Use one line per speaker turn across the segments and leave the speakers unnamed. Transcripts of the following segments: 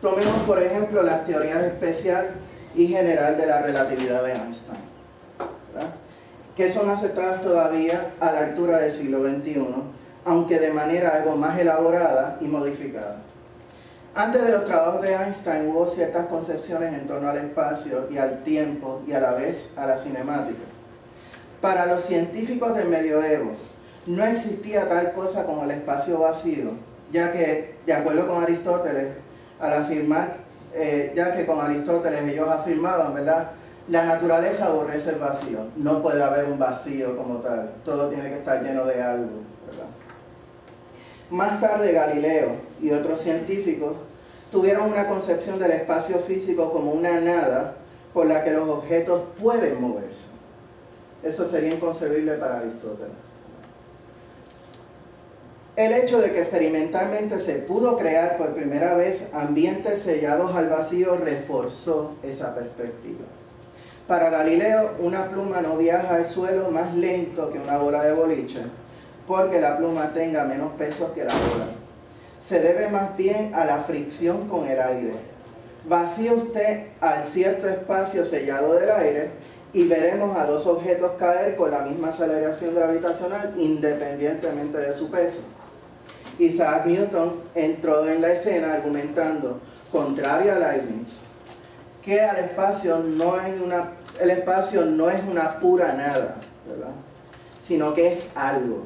Tomemos, por ejemplo, las teorías especial y general de la relatividad de Einstein, ¿verdad?, que son aceptadas todavía a la altura del siglo XXI, aunque de manera algo más elaborada y modificada. Antes de los trabajos de Einstein hubo ciertas concepciones en torno al espacio y al tiempo y a la vez a la cinemática. Para los científicos del medioevo no existía tal cosa como el espacio vacío, ya que, de acuerdo con Aristóteles, al afirmar, ellos afirmaban, ¿verdad?, la naturaleza aborrece el vacío, no puede haber un vacío como tal, todo tiene que estar lleno de algo, ¿verdad? Más tarde Galileo y otros científicos tuvieron una concepción del espacio físico como una nada por la que los objetos pueden moverse. Eso sería inconcebible para Aristóteles. El hecho de que experimentalmente se pudo crear por primera vez ambientes sellados al vacío reforzó esa perspectiva. Para Galileo, una pluma no viaja al suelo más lento que una bola de boliche, porque la pluma tenga menos peso que la bola. Se debe más bien a la fricción con el aire. Vacíe usted al cierto espacio sellado del aire y veremos a dos objetos caer con la misma aceleración gravitacional independientemente de su peso. Isaac Newton entró en la escena argumentando, contrario a Leibniz, que el espacio no es una pura nada, ¿verdad?, sino que es algo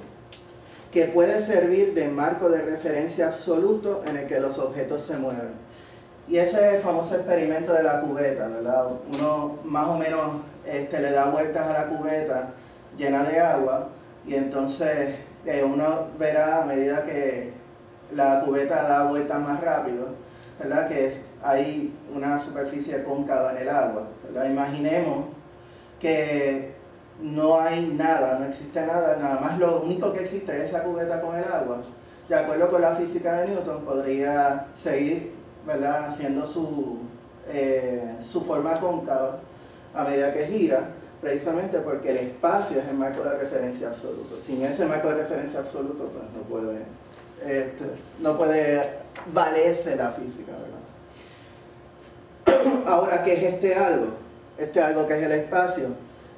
que puede servir de marco de referencia absoluto en el que los objetos se mueven. Y ese es el famoso experimento de la cubeta, ¿verdad? Uno más o menos le da vueltas a la cubeta llena de agua y entonces uno verá a medida que la cubeta da vueltas más rápido, ¿verdad?, que hay una superficie cóncava en el agua, ¿verdad? Imaginemos que no hay nada, no existe nada, nada más lo único que existe es esa cubeta con el agua. De acuerdo con la física de Newton, podría seguir, ¿verdad?, haciendo su forma cóncava a medida que gira, precisamente porque el espacio es el marco de referencia absoluto. Sin ese marco de referencia absoluto, pues no puede valerse la física, ¿verdad? Ahora, ¿qué es este algo? Este algo que es el espacio.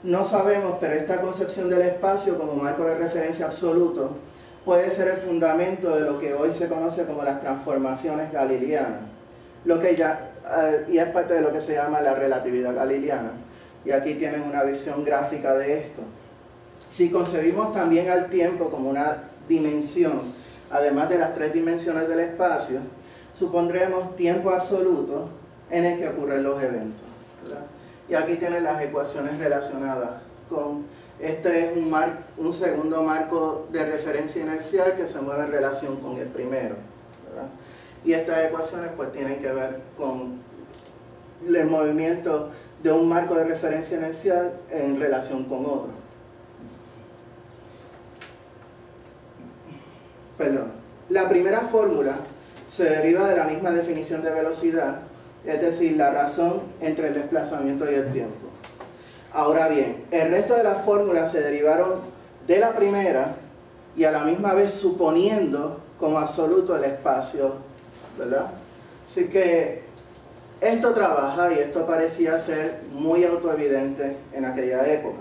No sabemos, pero esta concepción del espacio como marco de referencia absoluto puede ser el fundamento de lo que hoy se conoce como las transformaciones galileanas, y es parte de lo que se llama la relatividad galileana. Y aquí tienen una visión gráfica de esto. Si concebimos también al tiempo como una dimensión, además de las tres dimensiones del espacio, supondremos tiempo absoluto en el que ocurren los eventos, ¿verdad? Y aquí tienen las ecuaciones relacionadas con este es un segundo marco de referencia inercial que se mueve en relación con el primero, ¿verdad? Y estas ecuaciones pues tienen que ver con el movimiento de un marco de referencia inercial en relación con otro. Perdón. La primera fórmula se deriva de la misma definición de velocidad, es decir, la razón entre el desplazamiento y el tiempo. Ahora bien, el resto de las fórmulas se derivaron de la primera y a la misma vez suponiendo como absoluto el espacio, ¿verdad? Así que esto trabaja y esto parecía ser muy autoevidente en aquella época.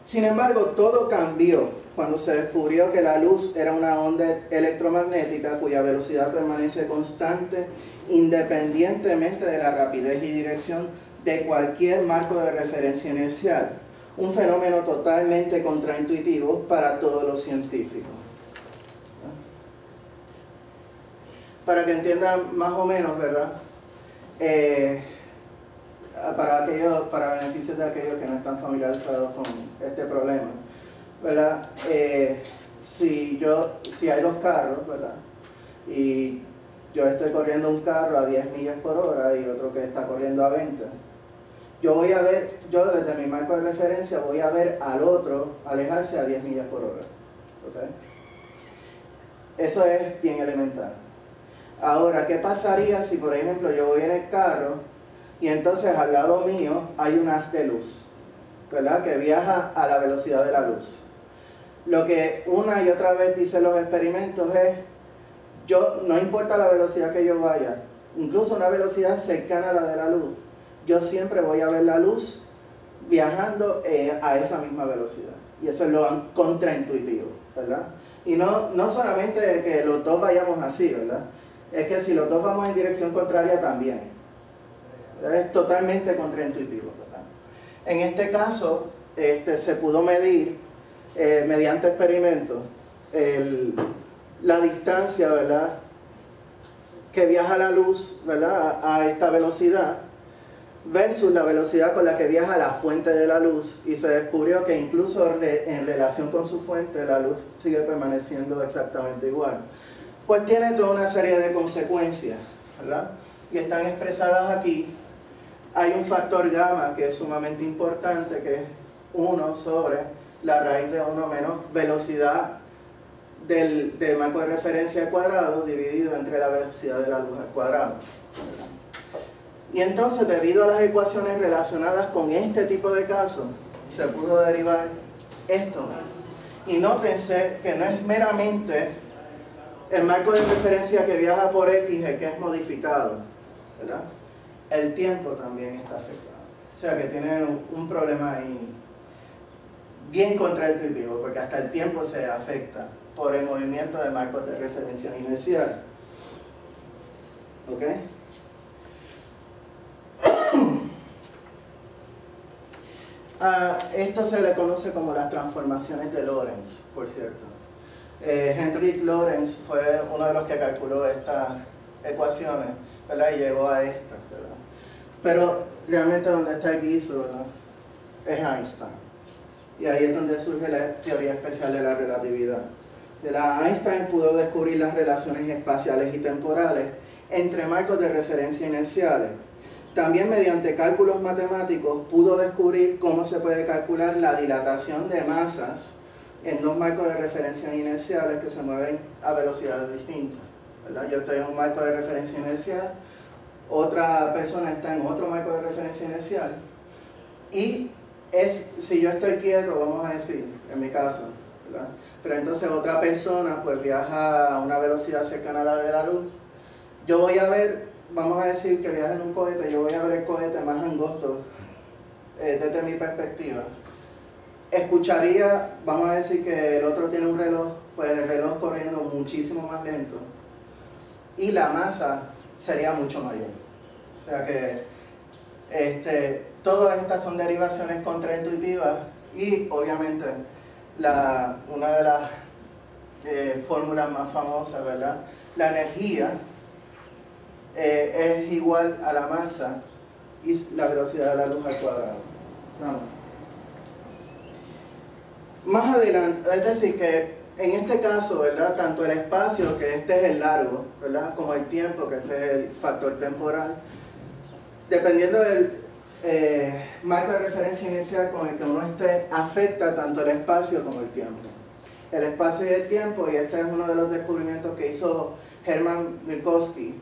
Sin embargo, todo cambió cuando se descubrió que la luz era una onda electromagnética cuya velocidad permanece constante independientemente de la rapidez y dirección de cualquier marco de referencia inercial. Un fenómeno totalmente contraintuitivo para todos los científicos. Para que entiendan más o menos, ¿verdad? Para beneficios de aquellos que no están familiarizados con este problema, ¿verdad? Si hay dos carros, ¿verdad?, y yo estoy corriendo un carro a 10 millas por hora y otro que está corriendo a 20, yo desde mi marco de referencia voy a ver al otro alejarse a 10 millas por hora, ¿okay? Eso es bien elemental. Ahora, ¿qué pasaría si, por ejemplo, yo voy en el carro y entonces al lado mío hay un haz de luz, ¿verdad?, que viaja a la velocidad de la luz? Lo que una y otra vez dicen los experimentos es, no importa la velocidad que yo vaya, incluso una velocidad cercana a la de la luz, yo siempre voy a ver la luz viajando a esa misma velocidad. Y eso es lo contraintuitivo, ¿verdad? Y no solamente que los dos vayamos así, ¿verdad? Es que si los dos vamos en dirección contraria también. Es totalmente contraintuitivo, ¿verdad? En este caso, se pudo medir mediante experimentos la distancia, ¿verdad?, que viaja la luz, ¿verdad?, a esta velocidad versus la velocidad con la que viaja la fuente de la luz, y se descubrió que incluso en relación con su fuente la luz sigue permaneciendo exactamente igual. Pues tiene toda una serie de consecuencias, ¿verdad?, y están expresadas aquí. Hay un factor gamma que es sumamente importante, que es 1 sobre la raíz de 1 menos velocidad del marco de referencia al cuadrado dividido entre la velocidad de la luz al cuadrado. Y entonces, debido a las ecuaciones relacionadas con este tipo de casos, se pudo derivar esto. Y nótense que no es meramente el marco de referencia que viaja por X el que es modificado, ¿verdad? El tiempo también está afectado. O sea que tiene un problema ahí bien contraintuitivo, porque hasta el tiempo se afecta por el movimiento de marcos de referencia inercial. ¿Ok? Esto se le conoce como las transformaciones de Lorentz, por cierto. Heinrich Lorentz fue uno de los que calculó estas ecuaciones, ¿verdad?, y llegó a esta, ¿verdad? Pero realmente donde está el guiso, ¿verdad?, es Einstein. Y ahí es donde surge la teoría especial de la relatividad. Einstein pudo descubrir las relaciones espaciales y temporales entre marcos de referencia inerciales. También mediante cálculos matemáticos pudo descubrir cómo se puede calcular la dilatación de masas en dos marcos de referencia inerciales que se mueven a velocidades distintas, ¿verdad? Yo estoy en un marco de referencia inercial, otra persona está en otro marco de referencia inercial, y si yo estoy quieto, vamos a decir, en mi caso, ¿verdad?, pero entonces otra persona pues viaja a una velocidad cercana a la de la luz, yo voy a ver, vamos a decir que viaja en un cohete, yo voy a ver el cohete más angosto desde mi perspectiva. Escucharía, vamos a decir que el otro tiene un reloj, pues el reloj corriendo muchísimo más lento, y la masa sería mucho mayor. O sea que todas estas son derivaciones contraintuitivas, y obviamente una de las fórmulas más famosas, ¿verdad?, la energía es igual a la masa y la velocidad de la luz al cuadrado. Vamos. Más adelante, es decir que en este caso, ¿verdad?, tanto el espacio, que este es el largo, ¿verdad?, como el tiempo, que este es el factor temporal, dependiendo del marco de referencia inicial con el que uno esté, afecta tanto el espacio como el tiempo. El espacio y el tiempo, y este es uno de los descubrimientos que hizo Hermann Minkowski.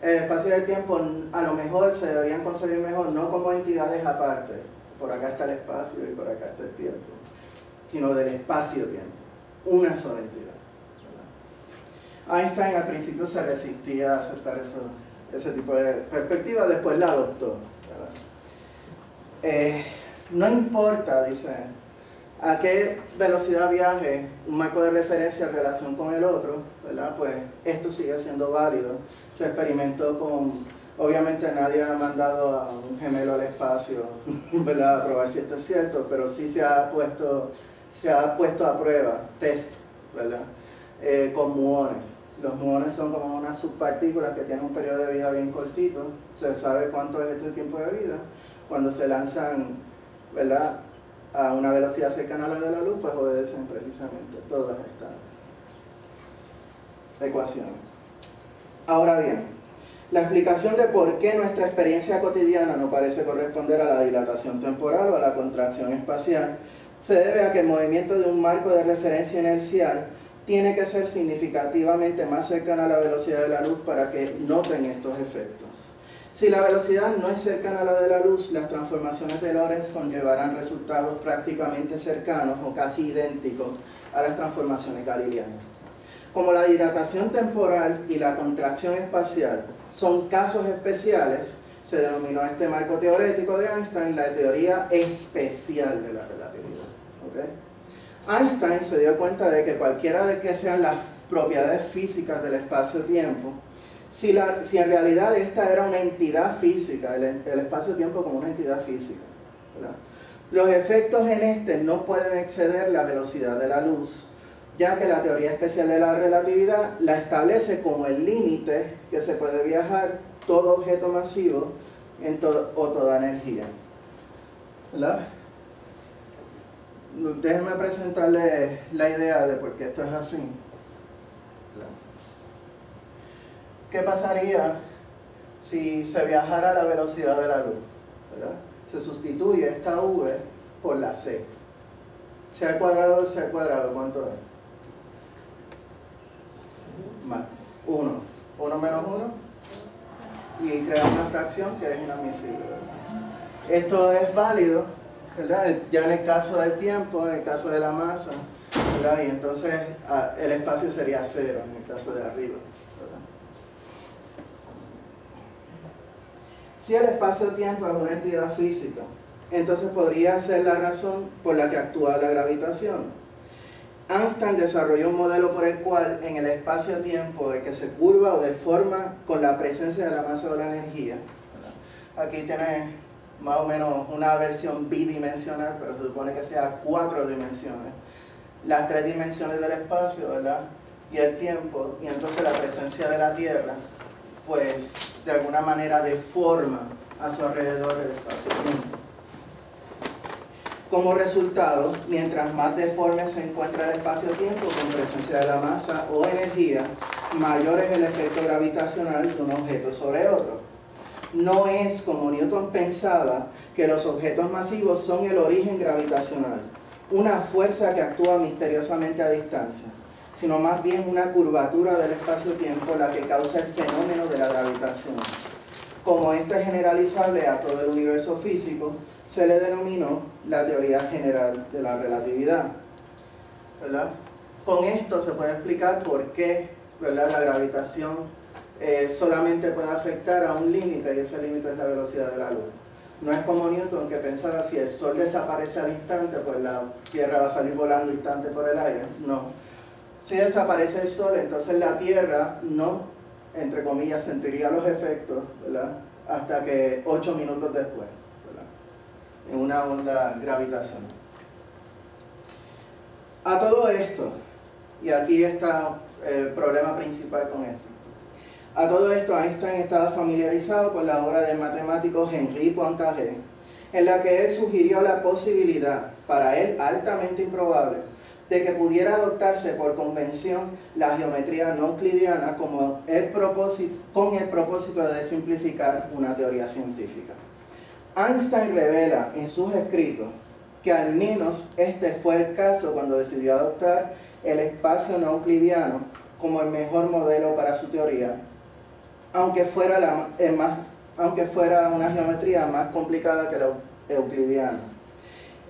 El espacio y el tiempo a lo mejor se deberían concebir mejor, no como entidades aparte, por acá está el espacio y por acá está el tiempo, sino del espacio-tiempo, una sola entidad, ¿verdad? Einstein al principio se resistía a aceptar ese tipo de perspectiva, después la adoptó, ¿verdad? No importa, dice, a qué velocidad viaje un marco de referencia en relación con el otro, ¿verdad?, pues esto sigue siendo válido. Se experimentó con, obviamente nadie ha mandado a un gemelo al espacio, ¿verdad?, a probar si esto es cierto, pero sí se ha puesto a prueba, test, ¿verdad?, con muones. Los muones son como unas subpartículas que tienen un periodo de vida bien cortito, se sabe cuánto es este tiempo de vida. Cuando se lanzan, ¿verdad?, a una velocidad cercana a la de la luz, pues obedecen precisamente todas estas ecuaciones. Ahora bien, la explicación de por qué nuestra experiencia cotidiana no parece corresponder a la dilatación temporal o a la contracción espacial se debe a que el movimiento de un marco de referencia inercial tiene que ser significativamente más cercana a la velocidad de la luz para que noten estos efectos. Si la velocidad no es cercana a la de la luz, las transformaciones de Lorentz conllevarán resultados prácticamente cercanos o casi idénticos a las transformaciones galileanas. Como la dilatación temporal y la contracción espacial son casos especiales, se denominó este marco teorético de Einstein la teoría especial de la relatividad. ¿Okay? Einstein se dio cuenta de que cualquiera de que sean las propiedades físicas del espacio-tiempo, si en realidad esta era una entidad física, el espacio-tiempo como una entidad física, ¿verdad? Los efectos en este no pueden exceder la velocidad de la luz, ya que la teoría especial de la relatividad la establece como el límite que se puede viajar todo objeto masivo o toda energía. ¿Verdad? Déjenme presentarles la idea de por qué esto es así. ¿Verdad? ¿Qué pasaría si se viajara a la velocidad de la luz? ¿Verdad? Se sustituye esta v por la c. C al cuadrado, ¿cuánto es? Más 1. 1 menos 1. Y crea una fracción que es inadmisible. Esto es válido, ¿verdad? Ya en el caso del tiempo, en el caso de la masa, ¿verdad? Y entonces el espacio sería 0 en el caso de arriba, ¿verdad? Si el espacio-tiempo es una entidad física, entonces podría ser la razón por la que actúa la gravitación. Einstein desarrolló un modelo por el cual en el espacio-tiempo el que se curva o deforma con la presencia de la masa o la energía. Aquí tiene más o menos una versión bidimensional, pero se supone que sea 4 dimensiones. Las 3 dimensiones del espacio, ¿verdad? Y el tiempo, y entonces la presencia de la Tierra, pues de alguna manera deforma a su alrededor el espacio-tiempo. Como resultado, mientras más deforme se encuentra el espacio-tiempo con presencia de la masa o energía, mayor es el efecto gravitacional de un objeto sobre otro. No es como Newton pensaba que los objetos masivos son el origen gravitacional, una fuerza que actúa misteriosamente a distancia, sino más bien una curvatura del espacio-tiempo la que causa el fenómeno de la gravitación. Como esto es generalizable a todo el universo físico, se le denominó la teoría general de la relatividad, ¿verdad? Con esto se puede explicar por qué, ¿verdad?, la gravitación solamente puede afectar a un límite, y ese límite es la velocidad de la luz. No es como Newton, que pensaba si el Sol desaparece al instante, pues la Tierra va a salir volando instante por el aire. No. Si desaparece el Sol, entonces la Tierra no, entre comillas, sentiría los efectos, ¿verdad?, hasta que 8 minutos después, en una onda gravitacional. A todo esto, y aquí está el problema principal con esto, a todo esto Einstein estaba familiarizado con la obra del matemático Henri Poincaré, en la que él sugirió la posibilidad, para él altamente improbable, de que pudiera adoptarse por convención la geometría no euclidiana con el propósito de simplificar una teoría científica. Einstein revela en sus escritos que al menos este fue el caso cuando decidió adoptar el espacio no euclidiano como el mejor modelo para su teoría, aunque fuera una geometría más complicada que la euclidiana.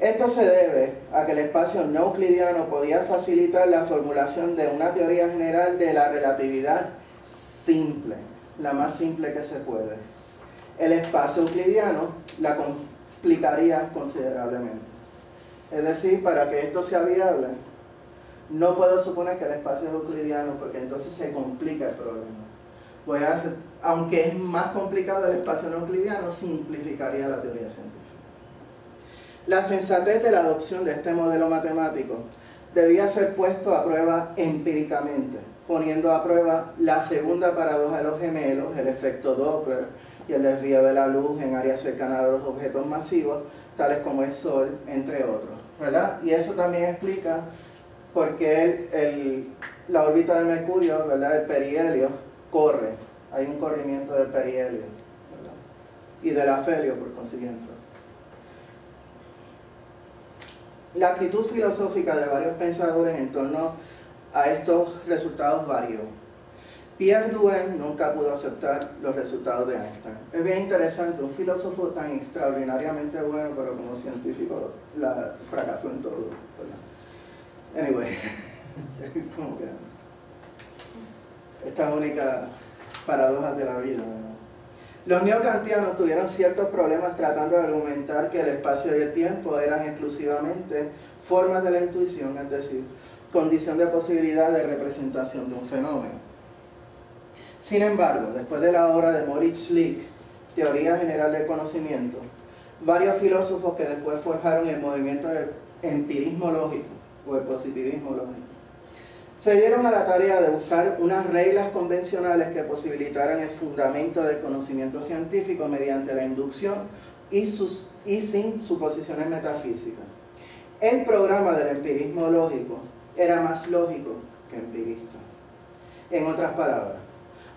Esto se debe a que el espacio no euclidiano podía facilitar la formulación de una teoría general de la relatividad simple, la más simple que se puede. El espacio euclidiano la complicaría considerablemente. Es decir, para que esto sea viable, no puedo suponer que el espacio es euclidiano, porque entonces se complica el problema. Aunque es más complicado el espacio no euclidiano, simplificaría la teoría científica. La sensatez de la adopción de este modelo matemático debía ser puesto a prueba empíricamente, poniendo a prueba la segunda paradoja de los gemelos, el efecto Doppler y el desvío de la luz en áreas cercanas a los objetos masivos, tales como el Sol, entre otros, ¿verdad? Y eso también explica por qué la órbita de Mercurio, ¿verdad?, el perihelio, corre. Hay un corrimiento del perihelio, ¿verdad?, y del afelio, por consiguiente. La actitud filosófica de varios pensadores en torno a estos resultados varió. Pierre Duhem nunca pudo aceptar los resultados de Einstein. Es bien interesante, un filósofo tan extraordinariamente bueno, pero como científico fracasó en todo, ¿verdad? Anyway, como que Estas únicas paradojas de la vida, ¿verdad? Los neocantianos tuvieron ciertos problemas tratando de argumentar que el espacio y el tiempo eran exclusivamente formas de la intuición, es decir, condición de posibilidad de representación de un fenómeno. Sin embargo, después de la obra de Moritz Schlick, Teoría General del Conocimiento, varios filósofos que después forjaron el movimiento del empirismo lógico o el positivismo lógico, se dieron a la tarea de buscar unas reglas convencionales que posibilitaran el fundamento del conocimiento científico mediante la inducción y sin suposiciones metafísicas. El programa del empirismo lógico era más lógico que empirista. En otras palabras,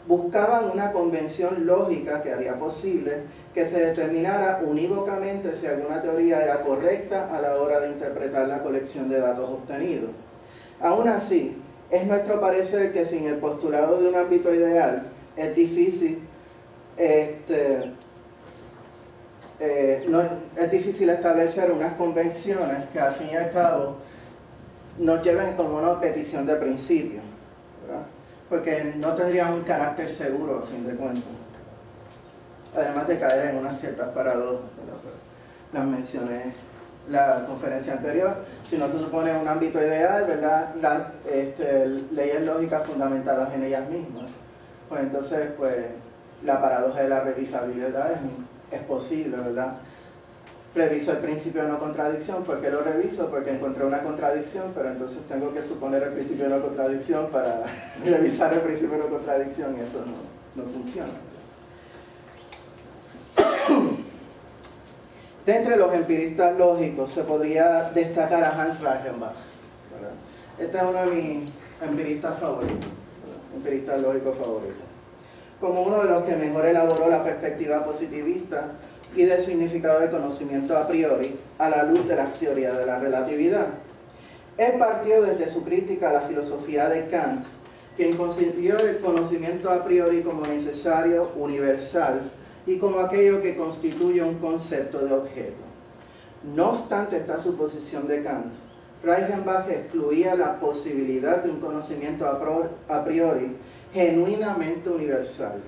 buscaban una convención lógica que haría posible que se determinara unívocamente si alguna teoría era correcta a la hora de interpretar la colección de datos obtenidos. Aún así, es nuestro parecer que sin el postulado de un ámbito ideal es difícil es difícil establecer unas convenciones que al fin y al cabo nos lleven como una petición de principio, ¿verdad? Porque no tendrían un carácter seguro a fin de cuentas, además de caer en unas ciertas paradojas, las mencioné la conferencia anterior. Si no se supone un ámbito ideal, ¿verdad? Las leyes lógicas fundamentadas en ellas mismas, pues entonces pues la paradoja de la revisabilidad es posible, ¿verdad? Reviso el principio de no contradicción. ¿Por qué lo reviso? Porque encontré una contradicción, pero entonces tengo que suponer el principio de no contradicción para revisar el principio de no contradicción, y eso no funciona. De entre los empiristas lógicos se podría destacar a Hans Reichenbach, ¿verdad? Este es uno de mis empiristas favoritos, ¿verdad? Empiristas lógicos favoritos, como uno de los que mejor elaboró la perspectiva positivista y del significado del conocimiento a priori a la luz de las teorías de la relatividad. Él partió desde su crítica a la filosofía de Kant, quien concibió el conocimiento a priori como necesario, universal, y como aquello que constituye un concepto de objeto. No obstante esta suposición de Kant, Reichenbach excluía la posibilidad de un conocimiento a priori genuinamente universal,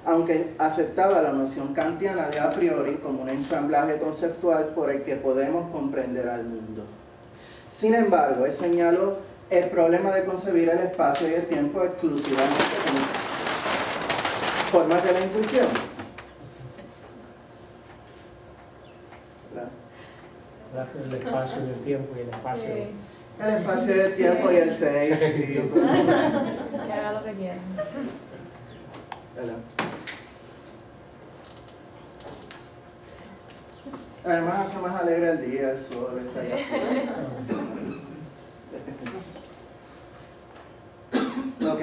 aunque aceptaba la noción kantiana de a priori como un ensamblaje conceptual por el que podemos comprender al mundo. Sin embargo, él señaló el problema de concebir el espacio y el tiempo exclusivamente como formas de la intuición.
El espacio del tiempo y el espacio.
Sí.
El espacio del tiempo y el tape.
Que haga lo que quiera.
Además hace más alegre el día, el sol está allá afuera. Ok.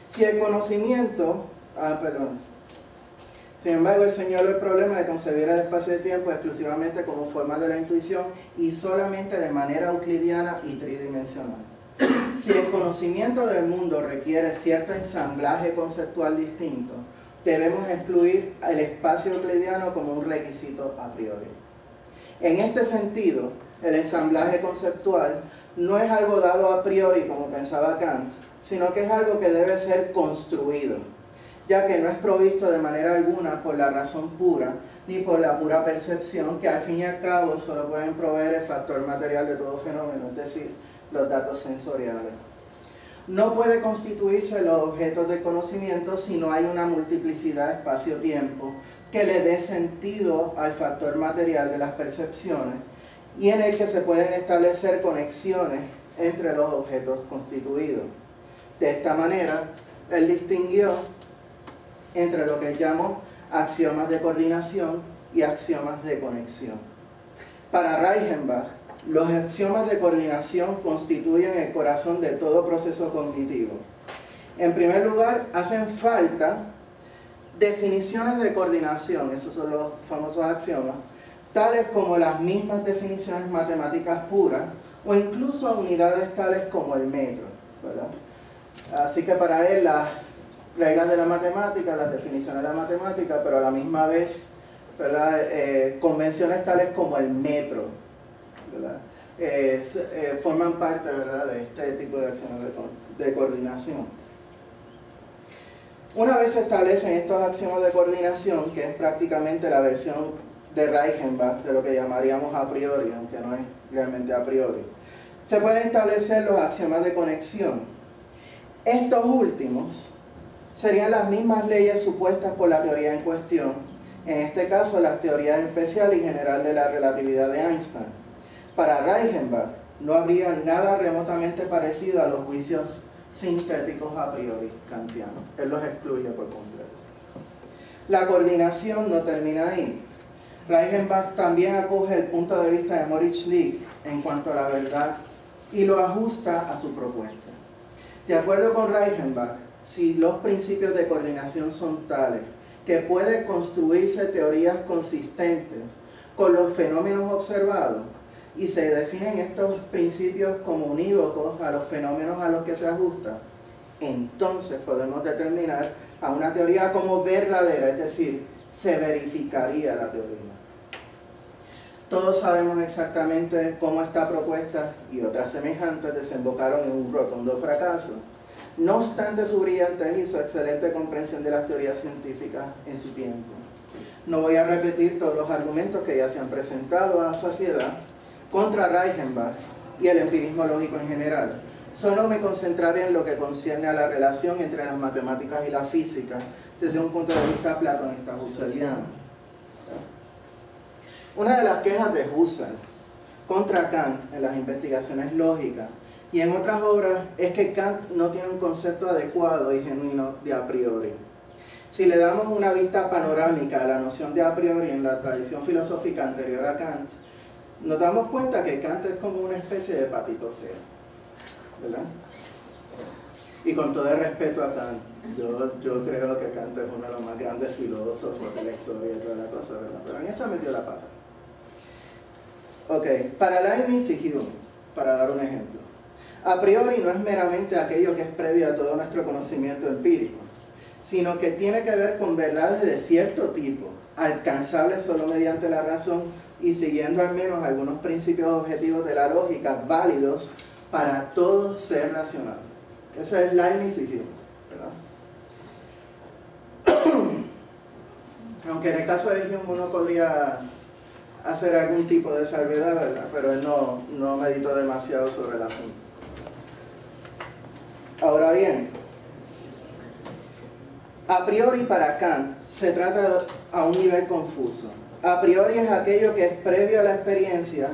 Si el conocimiento... Sin embargo, él señaló el problema de concebir el espacio y tiempo exclusivamente como forma de la intuición y solamente de manera euclidiana y tridimensional. Si el conocimiento del mundo requiere cierto ensamblaje conceptual distinto, debemos excluir el espacio euclidiano como un requisito a priori. En este sentido, el ensamblaje conceptual no es algo dado a priori como pensaba Kant, sino que es algo que debe ser construido, ya que no es provisto de manera alguna por la razón pura, ni por la pura percepción, que al fin y al cabo solo pueden proveer el factor material de todo fenómeno, es decir, los datos sensoriales. No puede constituirse los objetos de conocimiento si no hay una multiplicidad espacio-tiempo que le dé sentido al factor material de las percepciones y en el que se pueden establecer conexiones entre los objetos constituidos. De esta manera, él distinguió entre lo que llamo axiomas de coordinación y axiomas de conexión. Para Reichenbach, los axiomas de coordinación constituyen el corazón de todo proceso cognitivo. En primer lugar, hacen falta definiciones de coordinación, esos son los famosos axiomas, tales como las mismas definiciones matemáticas puras o incluso unidades tales como el metro, ¿verdad? Así que para él las reglas de la matemática, las definiciones de la matemática, pero a la misma vez, ¿verdad? Convenciones tales como el metro, ¿verdad? Forman parte, ¿verdad?, de este tipo de acciones de coordinación. Una vez se establecen estos axiomas de coordinación, que es prácticamente la versión de Reichenbach de lo que llamaríamos a priori, aunque no es realmente a priori, se pueden establecer los axiomas de conexión. Estos últimos serían las mismas leyes supuestas por la teoría en cuestión, en este caso las teorías especial y general de la relatividad de Einstein. Para Reichenbach no habría nada remotamente parecido a los juicios sintéticos a priori kantianos. Él los excluye por completo. La coordinación no termina ahí. Reichenbach también acoge el punto de vista de Moritz Schlick en cuanto a la verdad y lo ajusta a su propuesta. De acuerdo con Reichenbach, si los principios de coordinación son tales que puede construirse teorías consistentes con los fenómenos observados y se definen estos principios como unívocos a los fenómenos a los que se ajusta, entonces podemos determinar a una teoría como verdadera, es decir, se verificaría la teoría. Todos sabemos exactamente cómo esta propuesta y otras semejantes desembocaron en un rotundo fracaso. No obstante su brillantez y su excelente comprensión de las teorías científicas en su tiempo. No voy a repetir todos los argumentos que ya se han presentado a saciedad contra Reichenbach y el empirismo lógico en general. Solo me concentraré en lo que concierne a la relación entre las matemáticas y la física desde un punto de vista platonista husserliano. Una de las quejas de Husserl contra Kant en las investigaciones lógicas y en otras obras es que Kant no tiene un concepto adecuado y genuino de a priori. Si le damos una vista panorámica a la noción de a priori en la tradición filosófica anterior a Kant, nos damos cuenta que Kant es como una especie de patito feo, ¿verdad? Y con todo el respeto a Kant, yo creo que Kant es uno de los más grandes filósofos de la historia y toda la cosa, ¿verdad? Pero en esa metió la pata. Ok, para Leibniz y Hume, para dar un ejemplo, a priori no es meramente aquello que es previo a todo nuestro conocimiento empírico, sino que tiene que ver con verdades de cierto tipo, alcanzables solo mediante la razón y siguiendo al menos algunos principios objetivos de la lógica válidos para todo ser racional. Eso es Leibniz y Hume, ¿verdad? Aunque en el caso de Hume uno podría hacer algún tipo de salvedad, ¿verdad? Pero él no meditó demasiado sobre el asunto. Ahora bien, a priori para Kant se trata a un nivel confuso. A priori es aquello que es previo a la experiencia,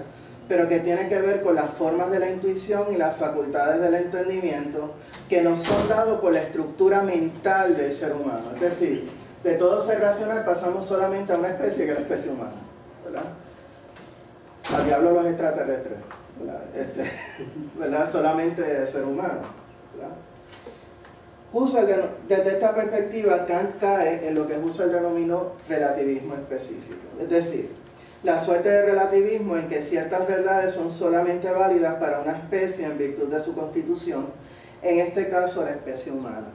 pero que tiene que ver con las formas de la intuición y las facultades del entendimiento que nos son dados por la estructura mental del ser humano. Es decir, de todo ser racional pasamos solamente a una especie que es la especie humana, ¿verdad? Al diablo los extraterrestres, ¿verdad? ¿Verdad? Solamente el ser humano, ¿verdad? Husserl, desde esta perspectiva, Kant cae en lo que Husserl denominó relativismo específico. Es decir, la suerte de relativismo en que ciertas verdades son solamente válidas para una especie en virtud de su constitución, en este caso la especie humana.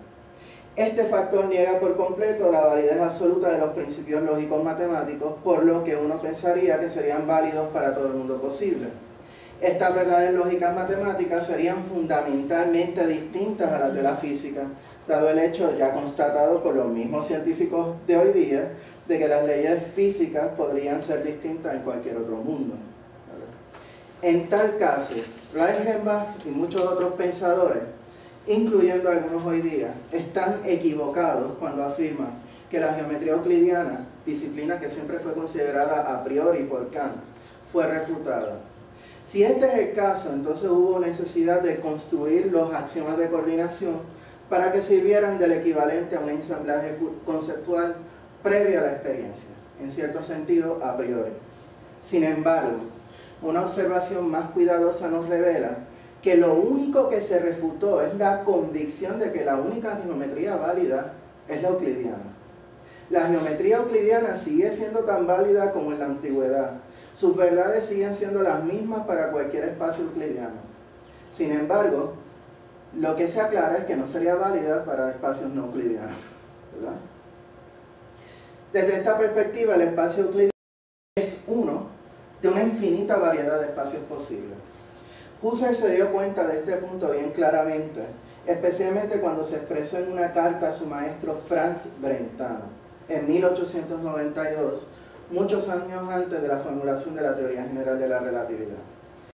Este factor niega por completo la validez absoluta de los principios lógicos matemáticos, por lo que uno pensaría que serían válidos para todo el mundo posible. Estas verdades lógicas matemáticas serían fundamentalmente distintas a las de la física, dado el hecho ya constatado por los mismos científicos de hoy día, de que las leyes físicas podrían ser distintas en cualquier otro mundo. En tal caso, Reichenbach y muchos otros pensadores, incluyendo algunos hoy día, están equivocados cuando afirman que la geometría euclidiana, disciplina que siempre fue considerada a priori por Kant, fue refutada. Si este es el caso, entonces hubo necesidad de construir los axiomas de coordinación para que sirvieran del equivalente a un ensamblaje conceptual previo a la experiencia, en cierto sentido a priori. Sin embargo, una observación más cuidadosa nos revela que lo único que se refutó es la convicción de que la única geometría válida es la euclidiana. La geometría euclidiana sigue siendo tan válida como en la antigüedad. Sus verdades siguen siendo las mismas para cualquier espacio euclidiano. Sin embargo, lo que se aclara es que no sería válida para espacios no euclidianos, ¿verdad? Desde esta perspectiva, el espacio euclidiano es uno de una infinita variedad de espacios posibles. Husserl se dio cuenta de este punto bien claramente especialmente cuando se expresó en una carta a su maestro Franz Brentano en 1892, muchos años antes de la formulación de la teoría general de la relatividad.